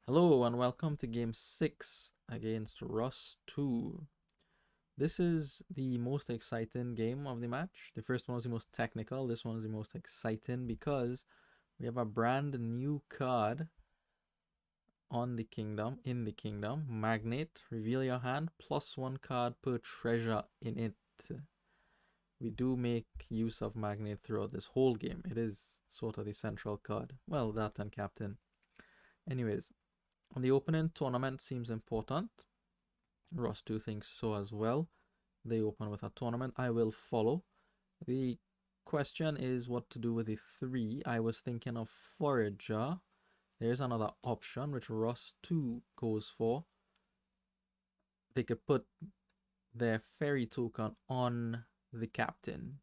Hello and welcome to game 6 against Russ2. This is the most exciting game of the match. The first one was the most technical. This one is the most exciting because we have a brand new card in the kingdom. Magnate, reveal your hand, +1 card per treasure in it. We do make use of Magnate throughout this whole game. It is sort of the central card. Well, that and Captain. Anyways, on the opening tournament seems important. Russ2 thinks so as well. They open with a tournament. I will follow. The question is what to do with the 3. I was thinking of Forager. There's another option which Russ2 goes for. They could put their fairy token on the captain.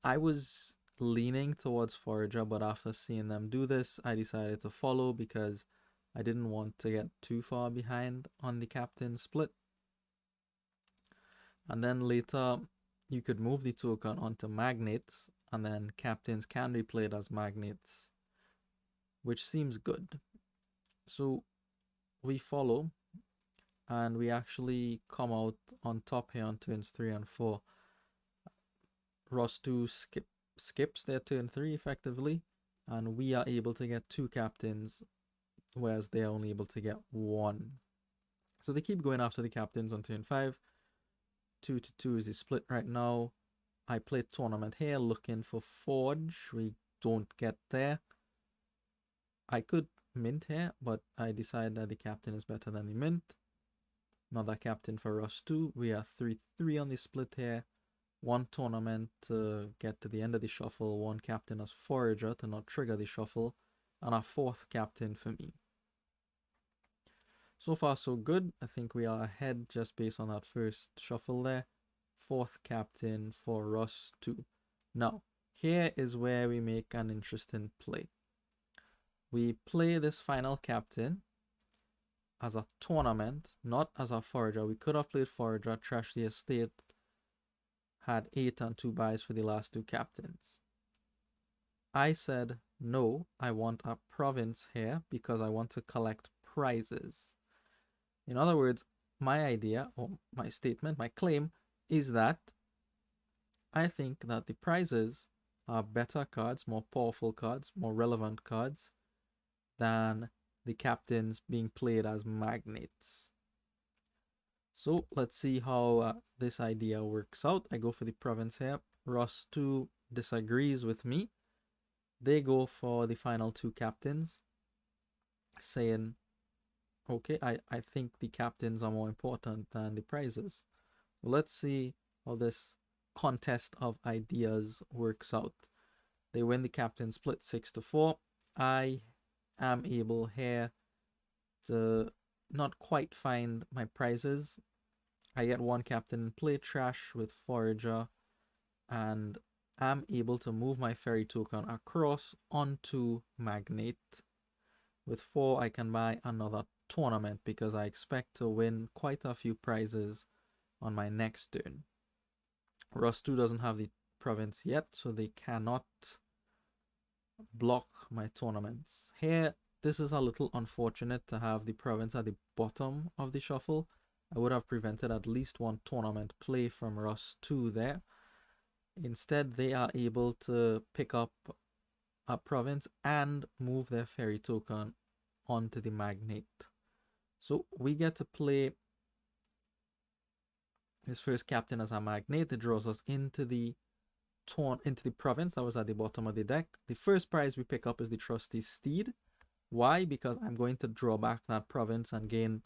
I was leaning towards Forager, but after seeing them do this, I decided to follow because I didn't want to get too far behind on the captain split. And then later, you could move the token onto Magnates, and then captains can be played as Magnates, which seems good. So we follow, and we actually come out on top here on turns 3 and 4. Russ2 skips their turn 3 effectively, and we are able to get 2 captains, whereas they're only able to get 1. So they keep going after the captains on turn 5. 2-2 is the split right now. I play tournament here looking for Forge. We don't get there. I could mint here, but I decide that the captain is better than the mint. Another captain for Russ2. We are 3-3 on the split here. 1 tournament to get to the end of the shuffle. 1 captain as Forager to not trigger the shuffle. And a 4th captain for me. So far so good. I think we are ahead just based on that first shuffle there. 4th captain for Russ2. Now, here is where we make an interesting play. We play this final captain as a tournament, not as a forager. We could have played forager, trash the estate, had 8 and 2 buys for the last 2 captains. I said, no, I want a province here because I want to collect prizes. In other words, my idea, or my statement, my claim, is that I think that the prizes are better cards, more powerful cards, more relevant cards than the captains being played as magnates. So let's see how this idea works out. I go for the province here. Russ2 disagrees with me. They go for the final 2 captains, saying, okay, I think the captains are more important than the prizes. Let's see how this contest of ideas works out. They win the captain split 6-4. I am able here to not quite find my prizes. I get 1 captain in play, trash with Forager, and I'm able to move my fairy token across onto Magnate. With 4, I can buy another tournament because I expect to win quite a few prizes on my next turn. Russ2 doesn't have the province yet, so they cannot block my tournaments. Here, this is a little unfortunate to have the province at the bottom of the shuffle. I would have prevented at least 1 tournament play from Russ2 there. Instead, they are able to pick up a province and move their fairy token onto the Magnate. So we get to play his first captain as a Magnate. It draws us into the province that was at the bottom of the deck. The first prize we pick up is the Trusty Steed. Why? Because I'm going to draw back that province and gain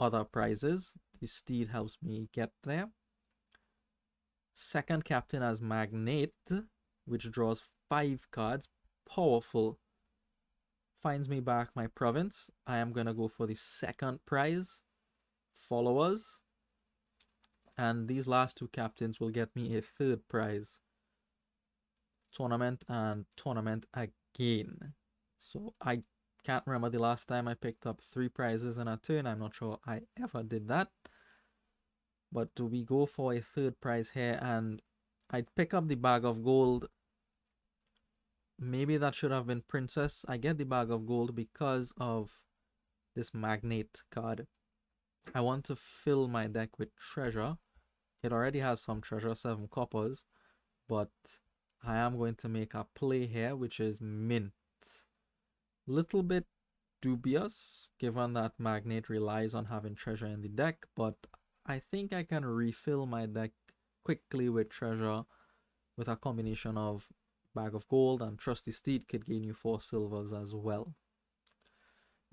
other prizes. The Steed helps me get there. Second captain as Magnate, which draws 5 cards. Powerful. Finds me back my province. I am going to go for the second prize. Followers. And these last 2 captains will get me a 3rd prize. Tournament and tournament again. So I can't remember the last time I picked up 3 prizes in a turn. I'm not sure I ever did that. But we go for a 3rd prize here, and I'd pick up the bag of gold maybe that should have been Princess. I get the bag of gold because of this Magnate card. I want to fill my deck with treasure. It already has some treasure, 7 coppers, but I am going to make a play here, which is mint. Little bit dubious, given that Magnate relies on having treasure in the deck, but I think I can refill my deck quickly with treasure with a combination of Bag of Gold, and Trusty Steed could gain you 4 silvers as well.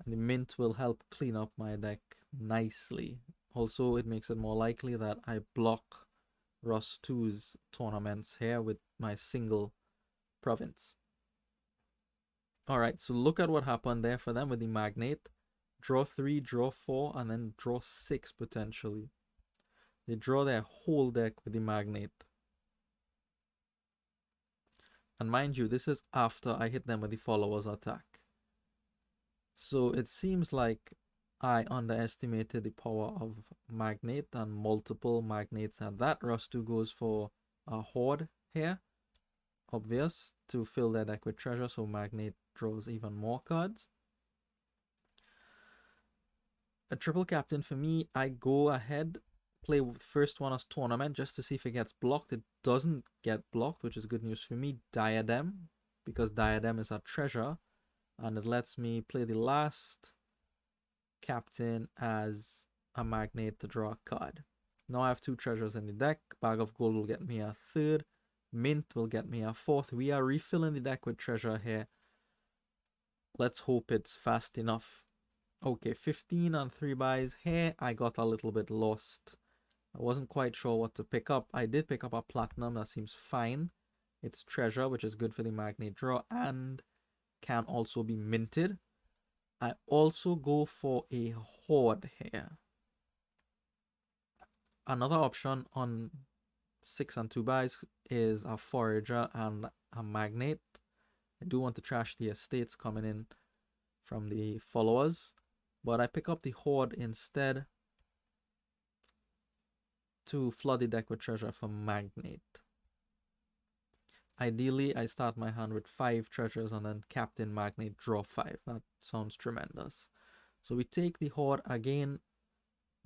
And the mint will help clean up my deck nicely. Also, it makes it more likely that I block Russ2's tournaments here with my single province. Alright, so look at what happened there for them with the Magnate. Draw 3, draw 4, and then draw 6 potentially. They draw their whole deck with the Magnate. And mind you, this is after I hit them with the Follower's attack. So it seems like I underestimated the power of Magnate and multiple Magnates, and that Russ2 goes for a Horde here. Obvious, to fill their deck with treasure, so Magnate draws even more cards. A triple captain for me, I go ahead, play with first one as tournament just to see if it gets blocked. It doesn't get blocked, which is good news for me. Diadem, because Diadem is a treasure, and it lets me play the last captain as a Magnate to draw a card. Now I have 2 treasures in the deck. Bag of Gold will get me a 3rd. Mint will get me a 4th. We are refilling the deck with treasure here. Let's hope it's fast enough. Okay, 15 and 3 buys. Here I got a little bit lost. I wasn't quite sure what to pick up. I did pick up a platinum. That seems fine. It's treasure, which is good for the Magnate draw and can also be minted. I also go for a Horde here. Another option on 6 and 2 buys is a Forager and a Magnate. I do want to trash the estates coming in from the followers, but I pick up the Horde instead to flood the deck with treasure for Magnate. Ideally, I start my hand with 5 treasures and then Captain Magnate, draw 5. That sounds tremendous. So we take the Horde again.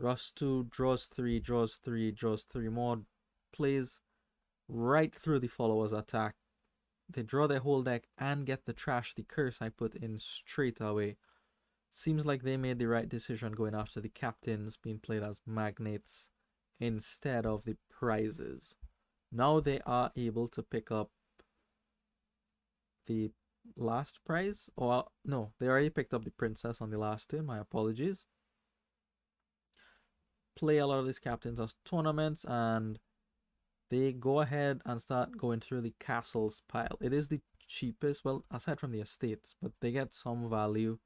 Russ2 draws 3, draws 3, draws 3 more. Plays right through the follower's attack. They draw their whole deck and get the trash, the curse I put in straight away. Seems like they made the right decision going after the captains being played as Magnates instead of the prizes. Now they are able to pick up the last prize, or no, they already picked up the princess on the last turn. My apologies. Play a lot of these captains as tournaments, and they go ahead and start going through the castles pile. It is the cheapest, well, aside from the estates, but they get some value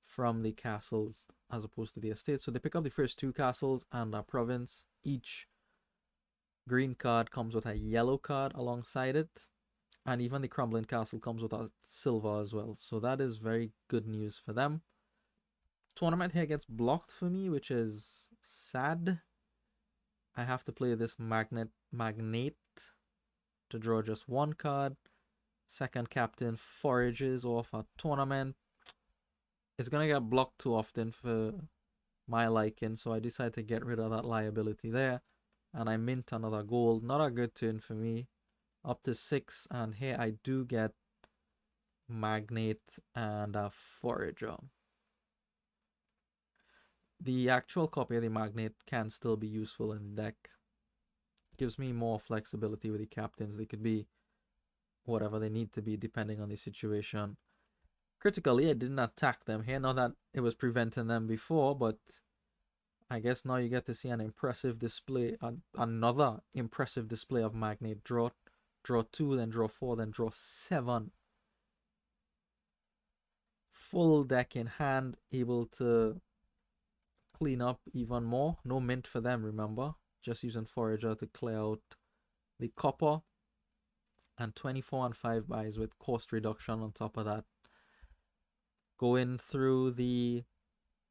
from the castles as opposed to the estates. So they pick up the first 2 castles and a province. Each green card comes with a yellow card alongside it, and even the crumbling castle comes with a silver as well. So that is very good news for them. Tournament here gets blocked for me, which is sad. I have to play this Magnate to draw just 1 card. Second captain forages off a tournament. It's gonna get blocked too often for my liking, so I decided to get rid of that liability there. And I mint another gold. Not a good turn for me. Up to 6, and here I do get Magnate and a Forager. The actual copy of the Magnate can still be useful in the deck. Gives me more flexibility with the captains. They could be whatever they need to be depending on the situation. Critically, I didn't attack them here. Not that it was preventing them before, but I guess now you get to see an impressive display, another impressive display of Magnate. Draw 2, then draw 4, then draw 7. Full deck in hand, able to clean up even more. No mint for them, remember. Just using Forager to clear out the copper. And 24 and 5 buys with cost reduction on top of that. Going through the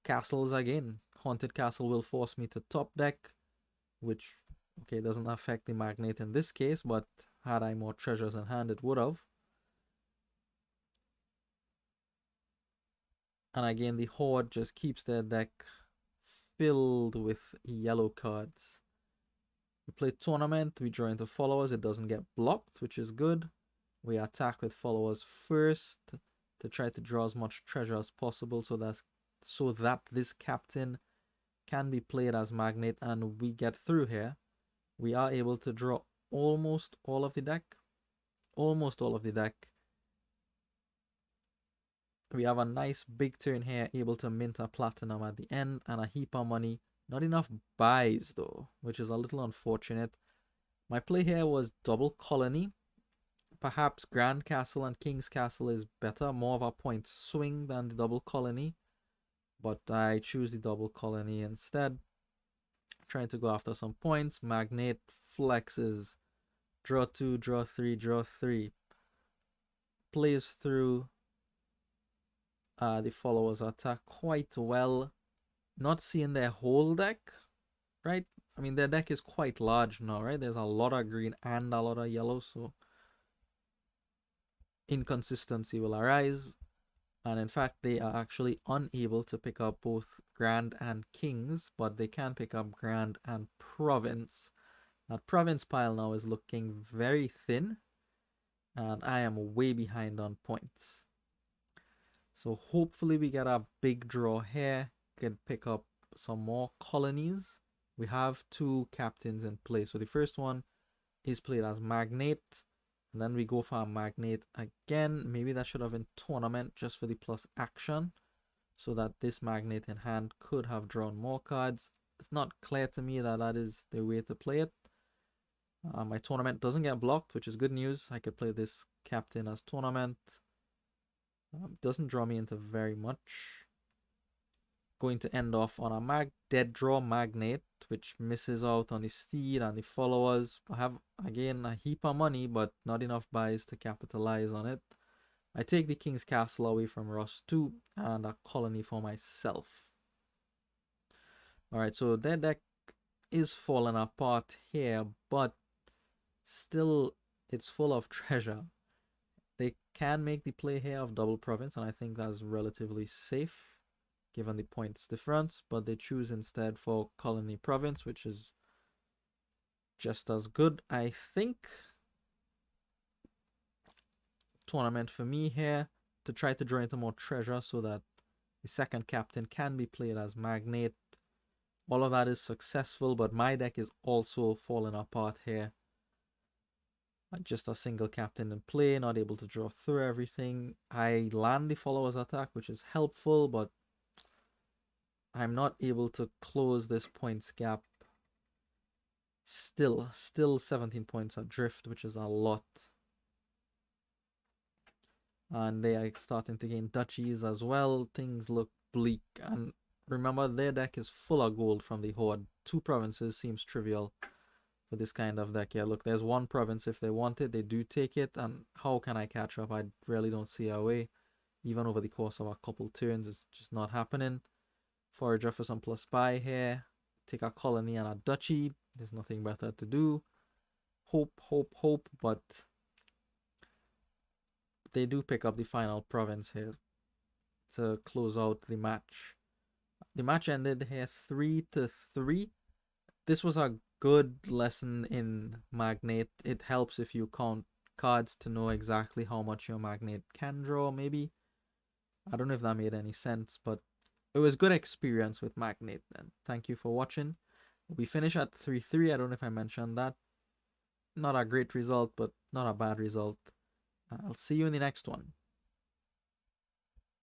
castles again. Haunted Castle will force me to top deck, which, okay, doesn't affect the Magnate in this case, but had I more treasures in hand, it would have. And again, the Horde just keeps their deck filled with yellow cards. We play Tournament, we draw into followers, it doesn't get blocked, which is good. We attack with followers first to try to draw as much treasure as possible so that this captain can be played as Magnate and we get through here. We are able to draw almost all of the deck. Almost all of the deck. We have a nice big turn here, able to mint a platinum at the end and a heap of money. Not enough buys though, which is a little unfortunate. My play here was double colony. Perhaps Grand Castle and King's Castle is better, more of a point swing than the double colony. But I choose the double colony instead. Trying to go after some points. Magnate flexes. Draw 2, draw 3, draw 3. Plays through the followers attack quite well. Not seeing their whole deck, right? I mean, their deck is quite large now, right? There's a lot of green and a lot of yellow, so inconsistency will arise. And in fact, they are actually unable to pick up both Grand and Kings, but they can pick up Grand and Province. That Province pile now is looking very thin, and I am way behind on points. So hopefully we get a big draw here, can pick up some more colonies. We have 2 captains in play. So the first one is played as Magnate, and then we go for a Magnate again. Maybe that should have been Tournament just for the plus action, so that this Magnate in hand could have drawn more cards. It's not clear to me that that is the way to play it. My Tournament doesn't get blocked, which is good news. I could play this captain as Tournament. Doesn't draw me into very much. Going to end off on a dead draw Magnate, which misses out on the steed and the followers. I have, again, a heap of money, but not enough buys to capitalize on it. I take the King's Castle away from Russ2 and a colony for myself. Alright, so their deck is falling apart here, but still it's full of treasure. They can make the play here of double province, and I think that's relatively safe given the points difference, but they choose instead for colony province, which is just as good. I think Tournament for me here to try to draw into more treasure so that the second captain can be played as Magnate. All of that is successful, but my deck is also falling apart here. Just a single captain in play, not able to draw through everything. I land the followers attack, which is helpful, but I'm not able to close this points gap. Still 17 points adrift, which is a lot. And they are starting to gain duchies as well. Things look bleak. And remember, their deck is full of gold from the Horde. 2 provinces seems trivial for this kind of deck. Yeah, look, there's 1 province. If they want it, they do take it. And how can I catch up? I really don't see a way. Even over the course of a couple turns, it's just not happening. Forager for some plus buy here. Take a colony and a duchy. There's nothing better to do. Hope, but they do pick up the final province here to close out the match. The match ended here 3-3. This was a good lesson in Magnate. It helps if you count cards to know exactly how much your Magnate can draw, maybe. I don't know if that made any sense, but it was good experience with Magnate then. Thank you for watching. We finish at 3-3. I don't know if I mentioned that. Not a great result, but not a bad result. I'll see you in the next one.